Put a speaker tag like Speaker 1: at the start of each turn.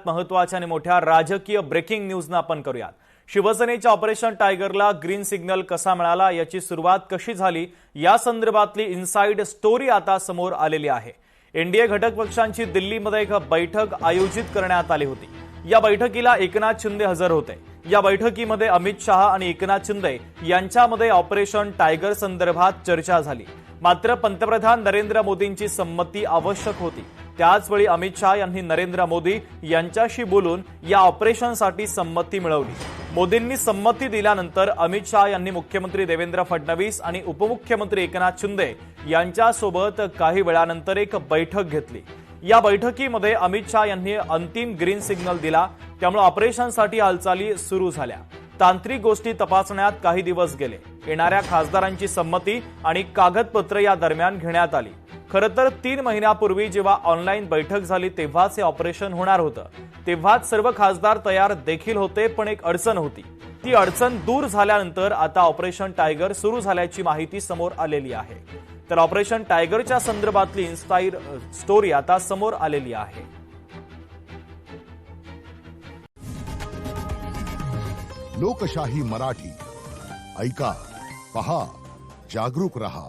Speaker 1: महत्त्वाच्या आणि मोठ्या राजकीय ब्रेकिंग न्यूजनं आपण करूयात। शिवसेनेच्या ऑपरेशन टायगरला ग्रीन सिग्नल कसा मिळाला, याची सुरुवात कशी झाली, या संदर्भातली इनसाइड स्टोरी आता समोर आलेली आहे। एनडीए घटक पक्षांची दिल्लीमध्ये एक बैठक आयोजित करण्यात आली होती। या बैठकीला एकनाथ शिंदे हजर होते। या बैठकीमध्ये अमित शाह आणि एकनाथ शिंदे यांच्यामध्ये ऑपरेशन टायगर संदर्भात चर्चा झाली। मात्र पंतप्रधान नरेंद्र मोदींची संमती आवश्यक होती। त्याचवेळी अमित शाह यांनी नरेंद्र मोदी यांच्याशी बोलून या ऑपरेशनसाठी संमती मिळवली। मोदींनी संमती दिल्यानंतर अमित शाह यांनी मुख्यमंत्री देवेंद्र फडणवीस आणि उपमुख्यमंत्री एकनाथ शिंदे यांच्यासोबत काही वेळानंतर एक बैठक घेतली। या बैठकीमध्ये अमित शाह यांनी अंतिम ग्रीन सिग्नल दिला। त्यामुळे ऑपरेशनसाठी हालचाली सुरू झाल्या। तांत्रिक गोष्टी तपासण्यात काही दिवस गेले। येणाऱ्या खासदारांची संमती आणि कागदपत्र या दरम्यान घेण्यात आली। खरं तर 3 महिन्यापूर्वी जेव्हा ऑनलाईन बैठक झाली तेव्हाच हे ऑपरेशन होणार होतं। तेव्हाच सर्व खासदार तयार देखील होते, पण एक अडचण होती। ती अडचण दूर झाल्यानंतर आता ऑपरेशन टायगर सुरू झाल्याची माहिती समोर आलेली आहे। तर ऑपरेशन टायगरच्या संदर्भातली इनसाइड स्टोरी आता समोर आलेली आहे।
Speaker 2: लोकशाही मराठी ऐका, पहा, जागरूक रहा।